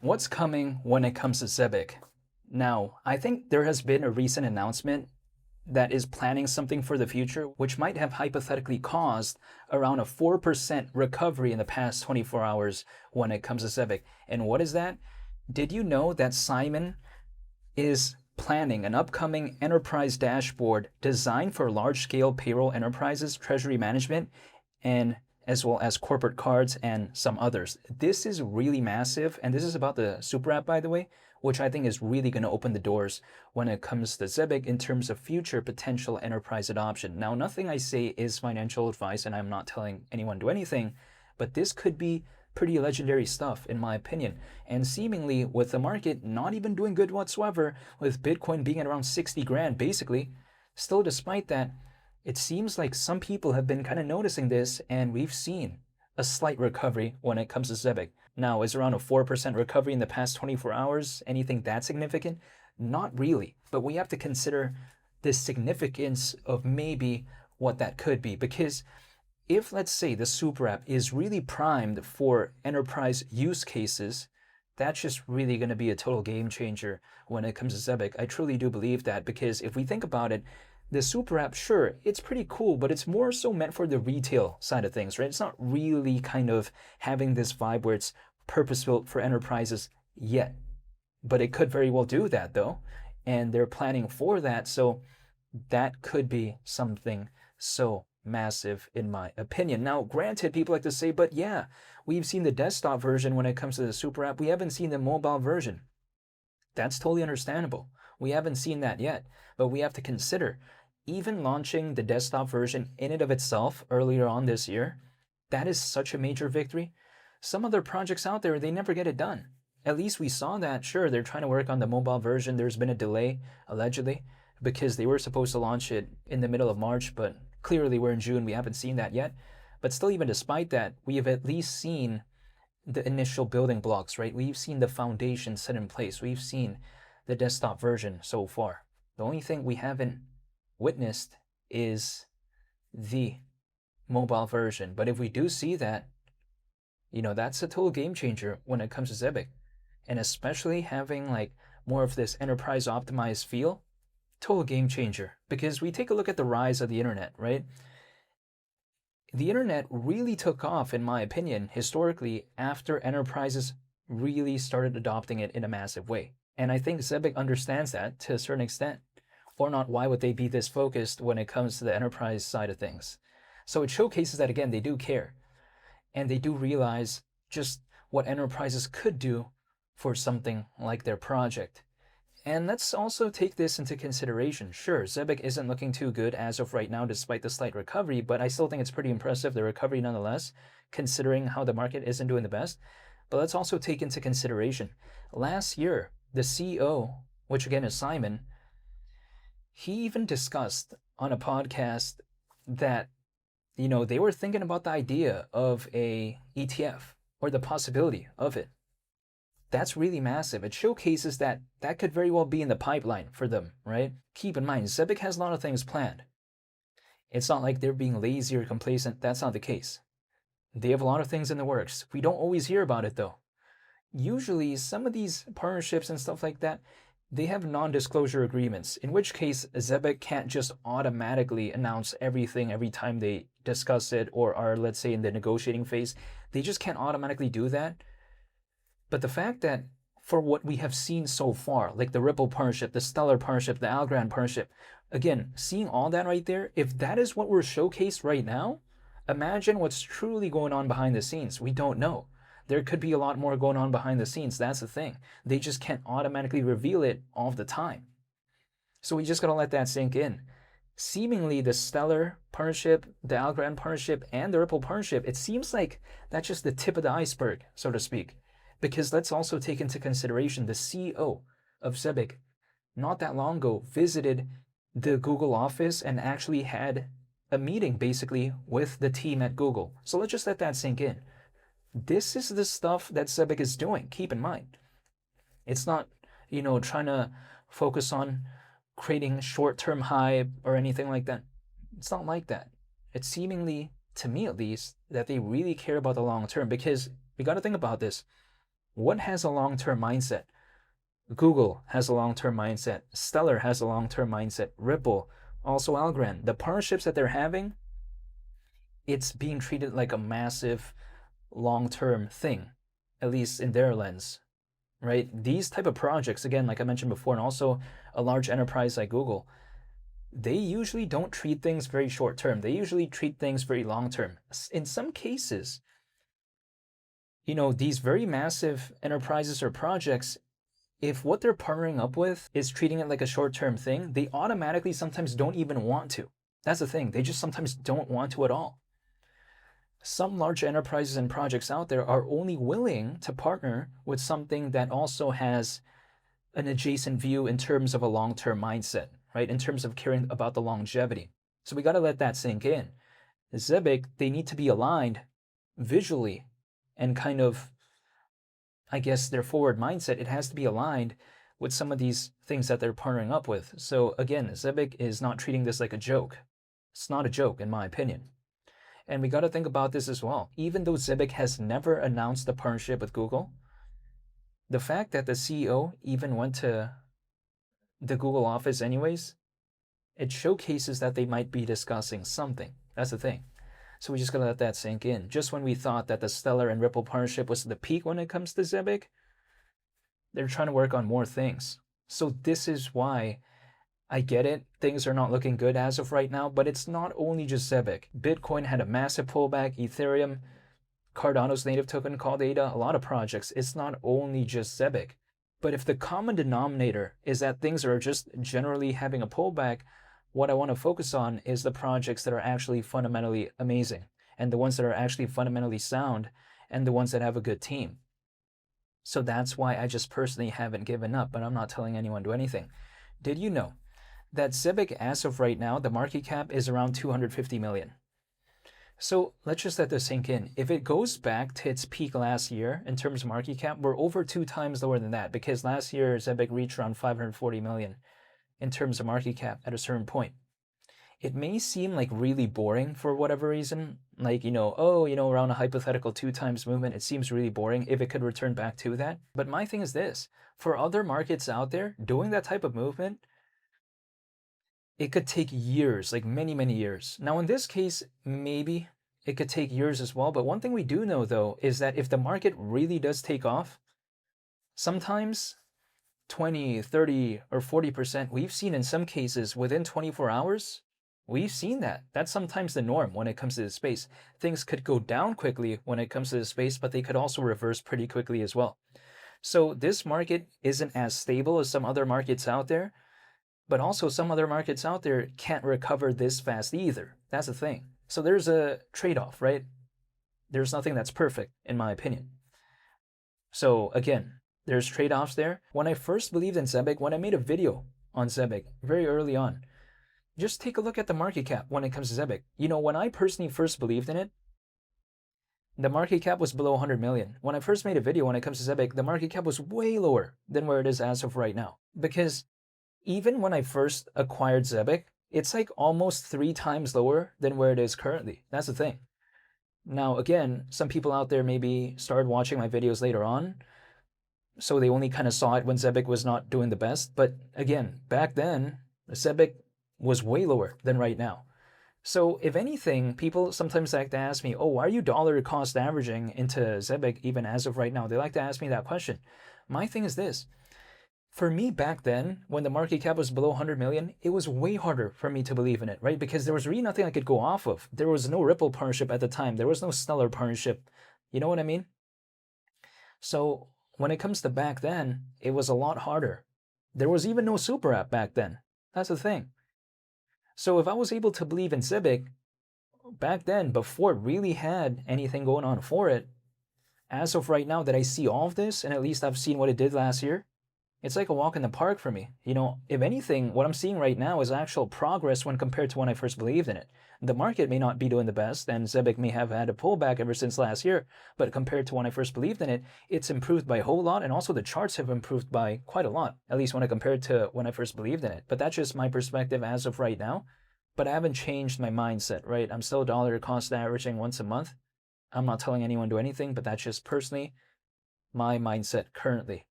What's coming when it comes to Zebec? Now, I think there has been a recent announcement that is planning something for the future, which might have hypothetically caused around a 4% recovery in the past 24 hours when it comes to Zebec. And what is that? Did you know that Simon is planning an upcoming enterprise dashboard designed for large-scale payroll enterprises, treasury management, and as well as corporate cards and some others? This is really massive, and this is about the super app, by the way, which I think is really going to open the doors when it comes to Zebec in terms of future potential enterprise adoption. Now, nothing I say is financial advice, and I'm not telling anyone to do anything, but this could be pretty legendary stuff, in my opinion. And seemingly, with the market not even doing good whatsoever, with Bitcoin being at around 60 grand, basically, still despite that, it seems like some people have been kind of noticing this, and we've seen a slight recovery when it comes to Zebec. Now, is around a 4% recovery in the past 24 hours anything that significant? Not really, but we have to consider the significance of maybe what that could be, because if, let's say, the super app is really primed for enterprise use cases, that's just really going to be a total game changer when it comes to Zebec. I truly do believe that, because if we think about it, the super app, sure, it's pretty cool, but it's more so meant for the retail side of things, right? It's not really kind of having this vibe where it's purpose-built for enterprises yet. But it could very well do that, though, and they're planning for that, so that could be something so massive, in my opinion. Now, granted, people like to say, but yeah, we've seen the desktop version when it comes to the super app. We haven't seen the mobile version. That's totally understandable. We haven't seen that yet, but we have to consider even launching the desktop version in and of itself earlier on this year. That is such a major victory. Some other projects out there, they never get it done. At least we saw that. Sure, they're trying to work on the mobile version. There's been a delay, allegedly, because they were supposed to launch it in the middle of March, but clearly we're in June. We haven't seen that yet. But still, even despite that, we have at least seen the initial building blocks, right? We've seen the foundation set in place. We've seen the desktop version so far. The only thing we haven't witnessed is the mobile version. But if we do see that, that's a total game changer when it comes to Zebec. And especially having like more of this enterprise optimized feel, total game changer. Because we take a look at the rise of the internet, right? The internet really took off, in my opinion, historically, after enterprises really started adopting it in a massive way. And I think Zebec understands that to a certain extent. Or not, why would they be this focused when it comes to the enterprise side of things? So it showcases that, again, they do care. And they do realize just what enterprises could do for something like their project. And let's also take this into consideration. Sure, Zebec isn't looking too good as of right now, despite the slight recovery, but I still think it's pretty impressive, the recovery nonetheless, considering how the market isn't doing the best. But let's also take into consideration, last year, the CEO, which again is Simon, he even discussed on a podcast that, they were thinking about the idea of a ETF or the possibility of it. That's really massive. It showcases that that could very well be in the pipeline for them, right? Keep in mind, Zebec has a lot of things planned. It's not like they're being lazy or complacent. That's not the case. They have a lot of things in the works. We don't always hear about it, though. Usually, some of these partnerships and stuff like that, they have non-disclosure agreements, in which case Zebec can't just automatically announce everything every time they discuss it or are, let's say, in the negotiating phase. They just can't automatically do that. But the fact that for what we have seen so far, like the Ripple partnership, the Stellar partnership, the Algorand partnership, again, seeing all that right there, if that is what we're showcased right now, imagine what's truly going on behind the scenes. We don't know. There could be a lot more going on behind the scenes. That's the thing. They just can't automatically reveal it all the time. So we just got to let that sink in. Seemingly, the Stellar partnership, the Algorand partnership, and the Ripple partnership, it seems like that's just the tip of the iceberg, so to speak. Because let's also take into consideration the CEO of Zebec, not that long ago, visited the Google office and actually had a meeting, basically, with the team at Google. So let's just let that sink in. This is the stuff that Zebec is doing, keep in mind. It's not, trying to focus on creating short-term hype or anything like that. It's not like that. It's seemingly, to me at least, that they really care about the long term, because we got to think about this. What has a long-term mindset? Google has a long-term mindset. Stellar has a long-term mindset. Ripple, also Algorand. The partnerships that they're having, it's being treated like a massive long-term thing, at least in their lens, right? These type of projects, again, like I mentioned before, and also a large enterprise like Google, they usually don't treat things very short term. They usually treat things very long term. In some cases, these very massive enterprises or projects, if what they're partnering up with is treating it like a short term thing, they automatically sometimes don't even want to. That's the thing. They just sometimes don't want to at all. Some large enterprises and projects out there are only willing to partner with something that also has an adjacent view in terms of a long-term mindset, right? In terms of caring about the longevity. So we got to let that sink in. Zebec, they need to be aligned visually and kind of, I guess, their forward mindset, it has to be aligned with some of these things that they're partnering up with. So again, Zebec is not treating this like a joke. It's not a joke, in my opinion. And we got to think about this as well. Even though Zebec has never announced a partnership with Google, the fact that the CEO even went to the Google office anyways, it showcases that they might be discussing something. That's the thing. So we just gotta let that sink in. Just when we thought that the Stellar and Ripple partnership was the peak when it comes to Zebec, they're trying to work on more things. So this is why I get it. Things are not looking good as of right now, but it's not only just Zebec. Bitcoin had a massive pullback, Ethereum, Cardano's native token called ADA, a lot of projects. It's not only just Zebec. But if the common denominator is that things are just generally having a pullback, what I want to focus on is the projects that are actually fundamentally amazing and the ones that are actually fundamentally sound and the ones that have a good team. So that's why I just personally haven't given up, but I'm not telling anyone to do anything. Did you know that Zebec, as of right now, the market cap is around 250 million? So let's just let this sink in. If it goes back to its peak last year in terms of market cap, we're over 2 times lower than that, because last year Zebec reached around 540 million in terms of market cap at a certain point. It may seem like really boring for whatever reason, like, around a hypothetical 2 times movement, it seems really boring if it could return back to that. But my thing is this, for other markets out there, doing that type of movement, it could take years, like many, many years. Now, in this case, maybe it could take years as well. But one thing we do know, though, is that if the market really does take off, sometimes 20, 30, or 40%, we've seen in some cases within 24 hours, we've seen that. That's sometimes the norm when it comes to the space. Things could go down quickly when it comes to the space, but they could also reverse pretty quickly as well. So this market isn't as stable as some other markets out there, but also some other markets out there can't recover this fast either. That's the thing. So there's a trade-off, right? There's nothing that's perfect, in my opinion. So again, there's trade-offs there. When I first believed in Zebec, when I made a video on Zebec very early on, just take a look at the market cap when it comes to Zebec. When I personally first believed in it, the market cap was below 100 million. When I first made a video when it comes to Zebec, the market cap was way lower than where it is as of right now. Because even when I first acquired Zebec, it's like almost 3 times lower than where it is currently. That's the thing. Now, again, some people out there maybe started watching my videos later on, so they only kind of saw it when Zebec was not doing the best. But again, back then, Zebec was way lower than right now. So if anything, people sometimes like to ask me, why are you dollar cost averaging into Zebec even as of right now? They like to ask me that question. My thing is this. For me back then, when the market cap was below 100 million, it was way harder for me to believe in it, right? Because there was really nothing I could go off of. There was no Ripple partnership at the time. There was no Stellar partnership. You know what I mean? So when it comes to back then, it was a lot harder. There was even no super app back then. That's the thing. So if I was able to believe in Zebec back then, before it really had anything going on for it, as of right now that I see all of this, and at least I've seen what it did last year, it's like a walk in the park for me. If anything, what I'm seeing right now is actual progress when compared to when I first believed in it. The market may not be doing the best, and Zebec may have had a pullback ever since last year, but compared to when I first believed in it, it's improved by a whole lot, and also the charts have improved by quite a lot, at least when I compared to when I first believed in it. But that's just my perspective as of right now. But I haven't changed my mindset, right? I'm still dollar cost averaging once a month. I'm not telling anyone to do anything, but that's just personally my mindset currently.